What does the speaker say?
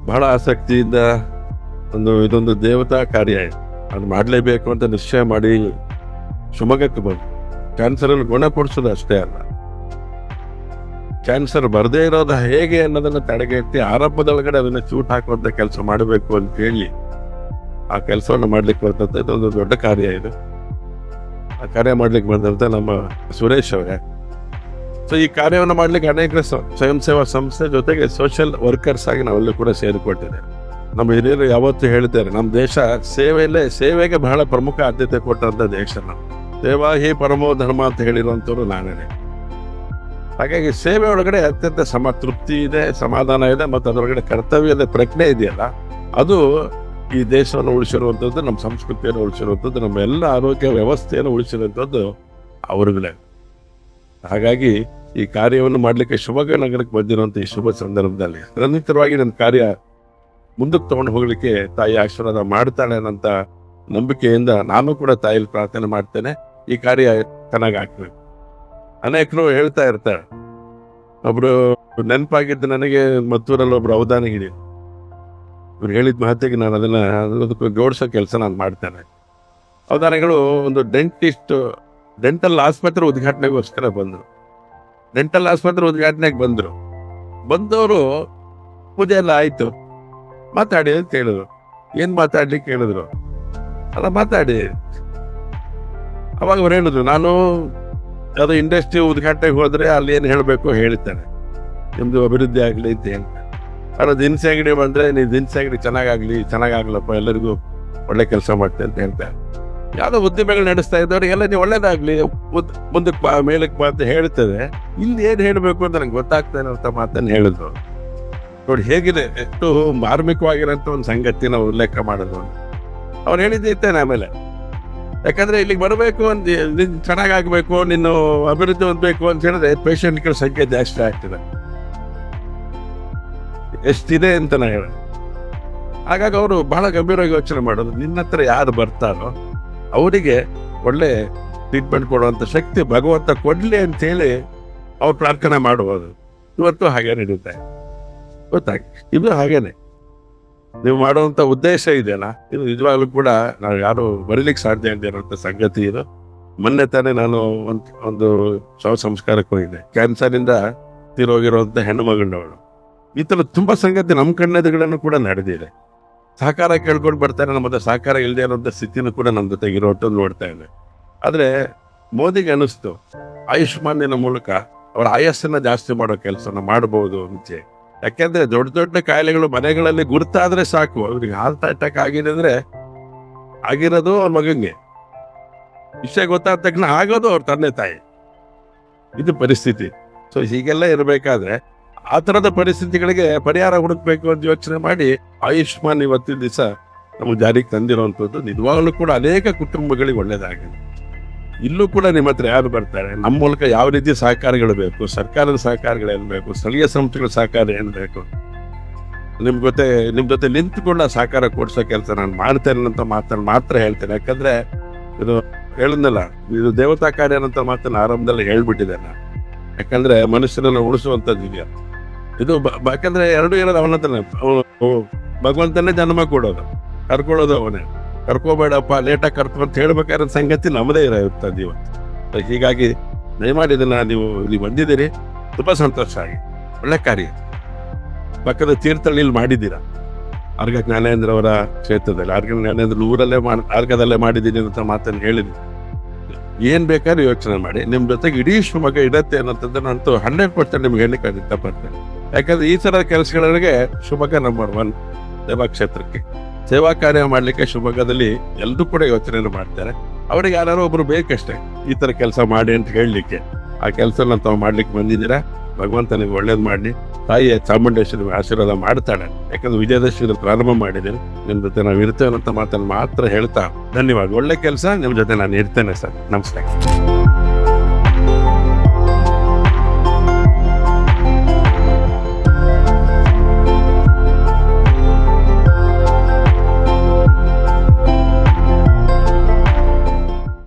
ಬಹಳ ಆಸಕ್ತಿಯಿಂದ ಇದೊಂದು ದೇವತಾ ಕಾರ್ಯ ಅದು ಮಾಡಲೇಬೇಕು ಅಂತ ನಿಶ್ಚಯ ಮಾಡಿ ಶಿವಮೊಗ್ಗಕ್ಕೆ ಬಂದು ಕ್ಯಾನ್ಸರನ್ನು ಗುಣಪಡಿಸೋದು ಅಷ್ಟೇ ಅಲ್ಲ, ಕ್ಯಾನ್ಸರ್ ಬರದೇ ಇರೋದು ಹೇಗೆ ಅನ್ನೋದನ್ನ ತಡೆಗಟ್ಟಿ ಆರಂಭದೊಳಗಡೆ ಅದನ್ನ ಚೂಟ್ ಹಾಕುವಂತ ಕೆಲಸ ಮಾಡಬೇಕು ಅಂತ ಹೇಳಿ ಆ ಕೆಲಸವನ್ನು ಮಾಡ್ಲಿಕ್ಕೆ ಬರ್ತಂತ ಇದೊಂದು ದೊಡ್ಡ ಕಾರ್ಯ ಇದು. ಆ ಕಾರ್ಯ ಮಾಡ್ಲಿಕ್ಕೆ ಬಂದಂತ ನಮ್ಮ ಸುರೇಶ್ ಅವರೇ. ಸೊ ಈ ಕಾರ್ಯವನ್ನು ಮಾಡ್ಲಿಕ್ಕೆ ಅನೇಕ ಸ್ವಯಂ ಸೇವಾ ಸಂಸ್ಥೆ ಜೊತೆಗೆ ಸೋಷಿಯಲ್ ವರ್ಕರ್ಸ್ ಆಗಿ ನಾವೆಲ್ಲೂ ಕೂಡ ಸೇರಿಕೊಟ್ಟಿದ್ದೇವೆ. ನಮ್ಮ ಹಿರಿಯರು ಯಾವತ್ತೂ ಹೇಳ್ತಾರೆ, ನಮ್ಮ ದೇಶ ಸೇವೆಗೆ ಬಹಳ ಪ್ರಮುಖ ಆದ್ಯತೆ ಕೊಟ್ಟಂತ ದೇಶ. ನಾವು ಸೇವಾ ಹಿ ಪರಮೋ ಧರ್ಮ ಅಂತ ಹೇಳಿರುವಂಥವ್ರು ನಾನೇ. ಹಾಗಾಗಿ ಸೇವೆ ಒಳಗಡೆ ಅತ್ಯಂತ ತೃಪ್ತಿ ಇದೆ, ಸಮಾಧಾನ ಇದೆ, ಮತ್ತು ಅದರೊಳಗಡೆ ಕರ್ತವ್ಯದ ಪ್ರಜ್ಞೆ ಇದೆಯಲ್ಲ, ಅದು ಈ ದೇಶವನ್ನು ಉಳಿಸಿರುವಂಥದ್ದು, ನಮ್ಮ ಸಂಸ್ಕೃತಿಯನ್ನು ಉಳಿಸಿರುವಂಥದ್ದು, ನಮ್ಮ ಎಲ್ಲ ಆರೋಗ್ಯ ವ್ಯವಸ್ಥೆಯನ್ನು ಉಳಿಸಿರುವಂಥದ್ದು ಅವ್ರುಗಳೇ. ಹಾಗಾಗಿ ಈ ಕಾರ್ಯವನ್ನು ಮಾಡಲಿಕ್ಕೆ ಶಿವಮೊಗ್ಗ ನಗರಕ್ಕೆ ಬಂದಿರುವಂಥ ಈ ಶುಭ ಸಂದರ್ಭದಲ್ಲಿ ನಿರಂತರವಾಗಿ ನನ್ನ ಕಾರ್ಯ ಮುಂದಕ್ಕೆ ತಗೊಂಡು ಹೋಗ್ಲಿಕ್ಕೆ ತಾಯಿ ಆಶೀರ್ವಾದ ಮಾಡ್ತಾಳೆ ಅನ್ನೋಂಥ ನಂಬಿಕೆಯಿಂದ ನಾನು ಕೂಡ ತಾಯಿಯಲ್ಲಿ ಪ್ರಾರ್ಥನೆ ಮಾಡ್ತೇನೆ, ಈ ಕಾರ್ಯ ಚೆನ್ನಾಗಿ ಆಗ್ಬೇಕು. ಅನೇಕರು ಹೇಳ್ತಾ ಇರ್ತಾರೆ, ಒಬ್ರು ನೆನಪಾಗಿದ್ದು ನನಗೆ ಮತ್ತೂರಲ್ಲಿ ಒಬ್ರು ಅವಧಾನ ಹಿಡಿ ಇವ್ರು ಹೇಳಿದ ಮಹತ್ವಕ್ಕೆ ನಾನು ಅದಕ್ಕೆ ಜೋಡಿಸೋ ಕೆಲಸ ನಾನು ಮಾಡ್ತೇನೆ. ಅವಧಾನಗಳು ಒಂದು ಡೆಂಟಲ್ ಆಸ್ಪತ್ರೆ ಉದ್ಘಾಟನೆಗೋಸ್ಕರ ಬಂದರು. ಡೆಂಟಲ್ ಆಸ್ಪತ್ರೆ ಉದ್ಘಾಟನೆಗೆ ಬಂದವರು ಪೂಜೆ ಎಲ್ಲ ಆಯ್ತು, ಮಾತಾಡಿ ಅಂತ ಹೇಳಿದ್ರು. ಏನ್ ಮಾತಾಡ್ಲಿಕ್ಕೆ ಹೇಳಿದ್ರು, ಅಲ್ಲ ಮಾತಾಡಿ. ಅವಾಗ ಅವ್ರು ಹೇಳಿದ್ರು, ನಾನು ಅದು ಇಂಡಸ್ಟ್ರಿ ಉದ್ಘಾಟನೆಗೆ ಹೋದ್ರೆ ಅಲ್ಲಿ ಏನು ಹೇಳಬೇಕು ಹೇಳ್ತಾನೆ, ನಿಮ್ದು ಅಭಿವೃದ್ಧಿ ಆಗ್ಲಿ ಅಂತ ಹೇಳ್ತಾನೆ. ಅವ್ರ ದಿನಸಿ ಅಂಗಡಿ ಬಂದ್ರೆ ನೀವು ದಿನಸಿ ಅಂಗಡಿ ಚೆನ್ನಾಗಾಗ್ಲಪ್ಪ, ಎಲ್ಲರಿಗೂ ಒಳ್ಳೆ ಕೆಲಸ ಮಾಡ್ತೆ ಅಂತ ಹೇಳ್ತಾರೆ. ಯಾವ್ದೋ ಉದ್ಯಮಗಳು ನಡೆಸ್ತಾ ಇದ್ದವ್ರಿಗೆಲ್ಲ ನೀವು ಒಳ್ಳೇದಾಗ್ಲಿ, ಮುಂದಕ್ಕೆ ಮೇಲಕ್ಕೆ ಅಂತ ಹೇಳ್ತದೆ. ಇಲ್ಲಿ ಏನ್ ಹೇಳ್ಬೇಕು ಅಂತ ನಂಗೆ ಗೊತ್ತಾಗ್ತಾನೆ ಅಂತ ಮಾತನ್ನು ಹೇಳಿದ್ರು. ನೋಡಿ ಹೇಗಿದೆ, ಎಷ್ಟು ಮಾರ್ಮಿಕವಾಗಿರೋಂಥ ಒಂದು ಸಂಗತಿ ನಾವು ಉಲ್ಲೇಖ ಮಾಡೋದು. ಅವ್ರು ಹೇಳಿದ್ದೇನೆ ಆಮೇಲೆ, ಯಾಕಂದ್ರೆ ಇಲ್ಲಿಗೆ ಬರಬೇಕು ಅಂತ, ಚೆನ್ನಾಗಾಗ್ಬೇಕು, ನೀನು ಅಭಿವೃದ್ಧಿ ಹೊಂದಬೇಕು ಅಂತ ಹೇಳಿದ್ರೆ ಪೇಷಂಟ್ಗಳ ಸಂಖ್ಯೆ ಜಾಸ್ತಿ ಆಗ್ತದೆ, ಎಷ್ಟಿದೆ ಅಂತ ನಾ ಹೇಳ. ಹಾಗಾಗಿ ಅವರು ಬಹಳ ಗಂಭೀರವಾಗಿ ಯೋಚನೆ ಮಾಡೋದು, ನಿನ್ನ ಹತ್ರ ಯಾರು ಬರ್ತಾರೋ ಅವರಿಗೆ ಒಳ್ಳೆ ಟ್ರೀಟ್ಮೆಂಟ್ ಕೊಡುವಂಥ ಶಕ್ತಿ ಭಗವಂತ ಕೊಡ್ಲಿ ಅಂತೇಳಿ ಅವ್ರು ಪ್ರಾರ್ಥನೆ ಮಾಡುವುದು. ಇವತ್ತು ಹಾಗೆ ನಡೀತಾ ಇದೆ, ಗೊತ್ತಾಗಿ ಇದು ಹಾಗೇನೆ. ನೀವು ಮಾಡುವಂಥ ಉದ್ದೇಶ ಇದೆಯಲ್ಲ, ಇದು ನಿಜವಾಗ್ಲೂ ಕೂಡ ನಾವು ಯಾರು ಬರೀಲಿಕ್ಕೆ ಸಾಧ್ಯ ಇರೋಂಥ ಸಂಗತಿ ಇದು. ಮೊನ್ನೆ ತಾನೇ ನಾನು ಒಂದು ಶವ ಸಂಸ್ಕಾರಕ್ಕೆ ಹೋಗಿದ್ದೆ. ಕ್ಯಾನ್ಸರಿಂದ ತೀರೋಗಿರುವಂಥ ಹೆಣ್ಣು ಮಗನವಳು. ಈ ಥರ ತುಂಬ ಸಂಗತಿ ನಮ್ಮ ಕಣ್ಣೆದುಗಳನ್ನು ಕೂಡ ನಡೆದಿದೆ. ಸಹಕಾರ ಕೇಳ್ಕೊಂಡು ಬರ್ತಾರೆ, ನಮ್ಮ ಸಹಕಾರ ಇಲ್ಲದೆ ಇರೋಂಥ ಸ್ಥಿತಿನೂ ಕೂಡ ನಮ್ಮ ಜೊತೆಗೆ ಇರೋಟ್ಟು ನೋಡ್ತಾ ಇದೆ. ಆದರೆ ಮೋದಿಗೆ ಅನಿಸ್ತು, ಆಯುಷ್ಮಾನಿನ ಮೂಲಕ ಅವರ ಆಯಸ್ಸನ್ನ ಜಾಸ್ತಿ ಮಾಡೋ ಕೆಲಸನ ಮಾಡಬಹುದು ಮುಂಚೆ. ಯಾಕೆಂದ್ರೆ ದೊಡ್ಡ ದೊಡ್ಡ ಕಾಯಿಲೆಗಳು ಮನೆಗಳಲ್ಲಿ ಗುರ್ತಾದ್ರೆ ಸಾಕು. ಅವ್ರಿಗೆ ಹಾರ್ಟ್ ಅಟ್ಯಾಕ್ ಆಗಿದೆ ಅಂದ್ರೆ ಆಗಿರೋದು ಅವ್ರ ಮಗಂಗೆ, ವಿಷಯ ಗೊತ್ತಾದ ತಕ್ಷಣ ಆಗೋದು ಅವ್ರ ತಂದೆ ತಾಯಿ. ಇದು ಪರಿಸ್ಥಿತಿ. ಸೊ ಹೀಗೆಲ್ಲ ಇರಬೇಕಾದ್ರೆ ಆ ಥರದ ಪರಿಸ್ಥಿತಿಗಳಿಗೆ ಪರಿಹಾರ ಹುಡುಕ್ಬೇಕು ಅಂತ ಯೋಚನೆ ಮಾಡಿ ಆಯುಷ್ಮಾನ್ ಇವತ್ತಿನ ದಿವಸ ನಮಗೆ ಜಾರಿಗೆ ತಂದಿರುವಂಥದ್ದು ನಿಜವಾಗ್ಲೂ ಕೂಡ ಅನೇಕ ಕುಟುಂಬಗಳಿಗೆ ಒಳ್ಳೇದಾಗಿದೆ. ಇಲ್ಲೂ ಕೂಡ ನಿಮ್ಮ ಹತ್ರ ಯಾರು ಬರ್ತಾರೆ, ನಮ್ಮ ಮೂಲಕ ಯಾವ ರೀತಿ ಸಹಕಾರಗಳು ಬೇಕು, ಸರ್ಕಾರದ ಸಹಕಾರಗಳೇನು ಬೇಕು, ಸ್ಥಳೀಯ ಸಂಸ್ಥೆಗಳ ಸಹಕಾರ ಏನು ಬೇಕು, ನಿಮ್ಮ ಜೊತೆ ನಿಂತುಕೊಂಡು ಆ ಸಹಕಾರ ಕೊಡಿಸೋ ಕೆಲಸ ನಾನು ಮಾಡ್ತೇನೆ ಅಂತ ಮಾತನ್ನು ಮಾತ್ರ ಹೇಳ್ತೇನೆ. ಯಾಕಂದ್ರೆ ಇದು ಹೇಳಿದ್ನಲ್ಲ, ಇದು ದೇವತಾ ಕಾರ್ಯ ಅನ್ನೋ ಮಾತನ್ನು ಆರಂಭದಲ್ಲಿ ಹೇಳ್ಬಿಟ್ಟಿದೆ ನಾನು. ಯಾಕಂದ್ರೆ ಮನುಷ್ಯರನ್ನು ಉಳಿಸುವಂಥದ್ದು ಇದೆಯಾ ಇದು. ಯಾಕಂದ್ರೆ ಎರಡು ಇರೋದು ಅವನ ಹತ್ರನೇ, ಭಗವಂತನೇ ಜನ್ಮ ಕೊಡೋದು, ಕರ್ಕೊಳ್ಳೋದು ಅವನೇ. ಕರ್ಕೋಬೇಡಪ್ಪ, ಲೇಟಾಗಿ ಕರ್ಕೊ ಅಂತ ಹೇಳ್ಬೇಕಾದ್ರೆ ಸಂಗತಿ ನಮ್ಮದೇ ಇರುತ್ತದೆ ಇವತ್ತು. ಹೀಗಾಗಿ ದಯಮಾಡಿ ಇದನ್ನ ನೀವು ಇಲ್ಲಿ ಬಂದಿದ್ದೀರಿ, ತುಂಬ ಸಂತೋಷ ಆಗಿ, ಒಳ್ಳೆ ಕಾರ್ಯ. ಪಕ್ಕದ ತೀರ್ಥಹಳ್ಳಿಯಲ್ಲಿ ಮಾಡಿದ್ದೀರಾ, ಅರ್ಘ ಜ್ಞಾನೇಂದ್ರ ಅವರ ಕ್ಷೇತ್ರದಲ್ಲಿ. ಅರ್ಘ ಜ್ಞಾನೇಂದ್ರ ಊರಲ್ಲೇ ಅರ್ಘದಲ್ಲೇ ಮಾಡಿದ್ದೀನಿ ಅಂತ ಮಾತನ್ನು ಹೇಳಿದ್ದೀನಿ. ಏನ್ ಬೇಕಾದ್ರೂ ಯೋಚನೆ ಮಾಡಿ, ನಿಮ್ ಜೊತೆಗೆ ಇಡೀ ಶಿವಮೊಗ್ಗ ಇಡತ್ತೆ ಅನ್ನೋದನ್ನ ಅಂತೂ 100% ನಿಮ್ಗೆ ಹೇಳಲಿಕ್ಕೆ ಇಷ್ಟಪಡ್ತೇನೆ. ಯಾಕಂದ್ರೆ ಈ ಥರದ ಕೆಲಸಗಳಿಗೆ ಶಿವಮೊಗ್ಗ ನಂಬರ್ 1 ಸೇವಾ ಕ್ಷೇತ್ರಕ್ಕೆ. ಸೇವಾ ಕಾರ್ಯ ಮಾಡ್ಲಿಕ್ಕೆ ಶಿವಮೊಗ್ಗದಲ್ಲಿ ಎಲ್ಲರೂ ಕೂಡ ಯೋಚನೆ ಮಾಡ್ತಾರೆ. ಅವ್ರಿಗೆ ಯಾರು ಒಬ್ರು ಬೇಕಷ್ಟೇ ಈ ತರ ಕೆಲಸ ಮಾಡಿ ಅಂತ ಹೇಳಲಿಕ್ಕೆ. ಆ ಕೆಲಸನ ತಾವು ಮಾಡ್ಲಿಕ್ಕೆ ಬಂದಿದ್ದೀರಾ. ಭಗವಂತ ನಿಮ್ಗೆ ಒಳ್ಳೇದು ಮಾಡಲಿ. ತಾಯಿಯ ಚಾಮುಂಡೇಶ್ವರಿ ಆಶೀರ್ವಾದ ಮಾಡ್ತಾಳೆ. ಯಾಕಂದ್ರೆ ವಿಜಯದಶಮಿ ಪ್ರಾರಂಭ ಮಾಡಿದ್ದೀನಿ, ನಿಮ್ ಜೊತೆ ನಾವು ಇರ್ತೇವೆ ಅಂತ ಮಾತನ್ನು ಮಾತ್ರ ಹೇಳ್ತಾ ಧನ್ಯವಾದ. ಒಳ್ಳೆ ಕೆಲಸ, ನಿಮ್ ಜೊತೆ ನಾನು ಇರ್ತೇನೆ ಸರ್. ನಮಸ್ಕಾರ.